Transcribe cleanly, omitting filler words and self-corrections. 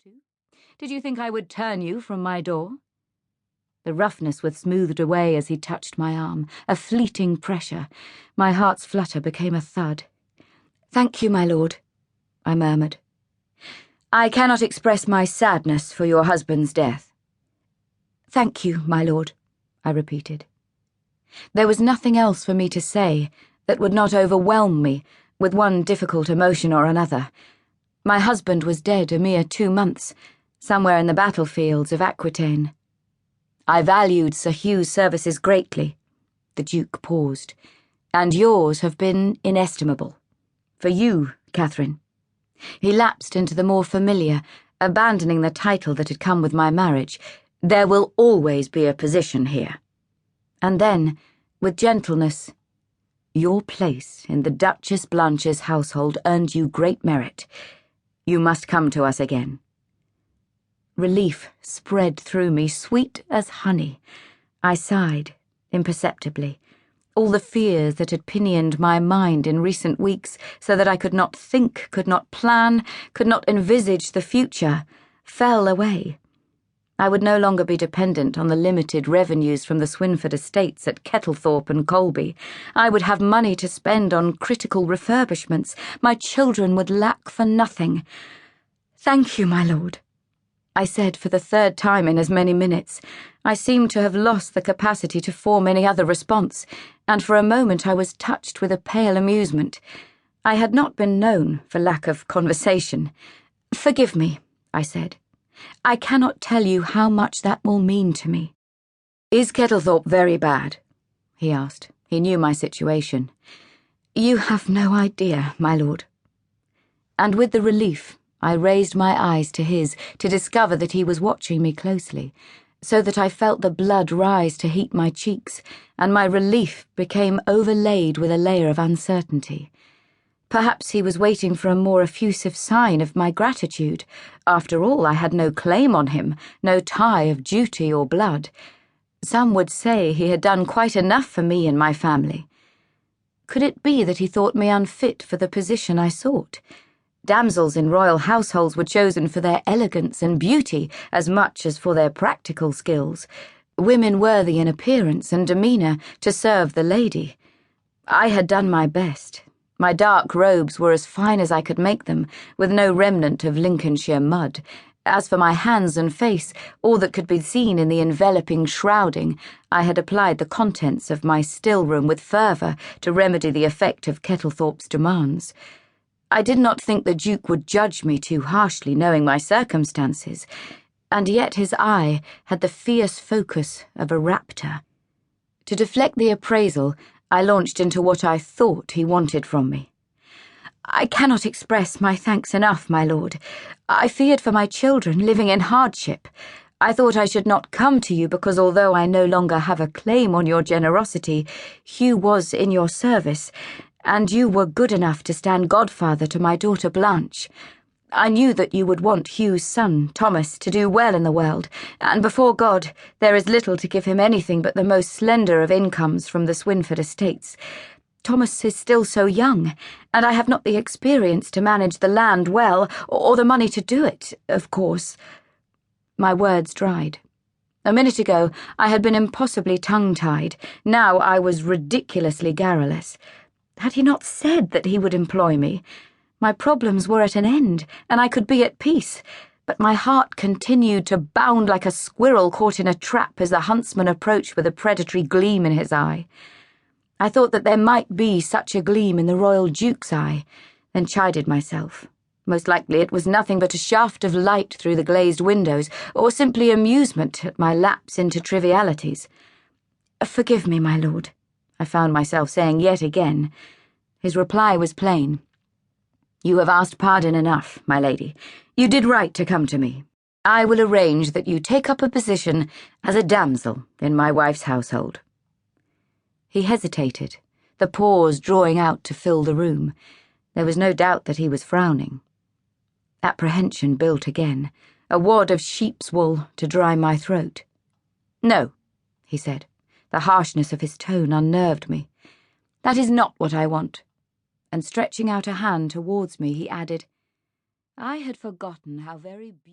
to? Did you think I would turn you from my door?" The roughness was smoothed away as he touched my arm, a fleeting pressure. My heart's flutter became a thud. "Thank you, my lord," I murmured. "I cannot express my sadness for your husband's death." "Thank you, my lord," I repeated. There was nothing else for me to say that would not overwhelm me with one difficult emotion or another. My husband was dead a mere 2 months, somewhere in the battlefields of Aquitaine. I valued Sir Hugh's services greatly. The Duke paused. "And yours have been inestimable. For you, Catherine." He lapsed into the more familiar, abandoning the title that had come with my marriage. "There will always be a position here." And then, with gentleness, "Your place in the Duchess Blanche's household earned you great merit. You must come to us again." Relief spread through me, sweet as honey. I sighed, imperceptibly. All the fears that had pinioned my mind in recent weeks so that I could not think, could not plan, could not envisage the future, fell away. I would no longer be dependent on the limited revenues from the Swynford estates at Kettlethorpe and Colby. I would have money to spend on critical refurbishments. My children would lack for nothing. "Thank you, my lord," I said for the 3rd time in as many minutes. I seemed to have lost the capacity to form any other response, and for a moment I was touched with a pale amusement. I had not been known for lack of conversation. "Forgive me," I said. "I cannot tell you how much that will mean to me." "Is Kettlethorpe very bad?" he asked. He knew my situation. "You have no idea, my lord." And with the relief, I raised my eyes to his to discover that he was watching me closely, so that I felt the blood rise to heat my cheeks, and my relief became overlaid with a layer of uncertainty. Perhaps he was waiting for a more effusive sign of my gratitude. After all, I had no claim on him, no tie of duty or blood. Some would say he had done quite enough for me and my family. Could it be that he thought me unfit for the position I sought? Damsels in royal households were chosen for their elegance and beauty as much as for their practical skills, women worthy in appearance and demeanour to serve the lady. I had done my best. My dark robes were as fine as I could make them, with no remnant of Lincolnshire mud. As for my hands and face, all that could be seen in the enveloping shrouding, I had applied the contents of my still-room with fervour to remedy the effect of Kettlethorpe's demands. I did not think the Duke would judge me too harshly, knowing my circumstances, and yet his eye had the fierce focus of a raptor. To deflect the appraisal, I launched into what I thought he wanted from me. "I cannot express my thanks enough, my lord. I feared for my children living in hardship. I thought I should not come to you because although I no longer have a claim on your generosity, Hugh was in your service, and you were good enough to stand godfather to my daughter Blanche. I knew that you would want Hugh's son, Thomas, to do well in the world, and before God, there is little to give him anything but the most slender of incomes from the Swynford estates. Thomas is still so young, and I have not the experience to manage the land well, or the money to do it, of course." My words dried. A minute ago, I had been impossibly tongue-tied. Now I was ridiculously garrulous. Had he not said that he would employ me? My problems were at an end, and I could be at peace, but my heart continued to bound like a squirrel caught in a trap as the huntsman approached with a predatory gleam in his eye. I thought that there might be such a gleam in the royal Duke's eye, then chided myself. Most likely it was nothing but a shaft of light through the glazed windows, or simply amusement at my lapse into trivialities. "Forgive me, my lord," I found myself saying yet again. His reply was plain. "You have asked pardon enough, my lady. You did right to come to me. I will arrange that you take up a position as a damsel in my wife's household." He hesitated, the pause drawing out to fill the room. There was no doubt that he was frowning. Apprehension built again, a wad of sheep's wool to dry my throat. "No," he said. The harshness of his tone unnerved me. "That is not what I want." And stretching out a hand towards me, he added, "I had forgotten how very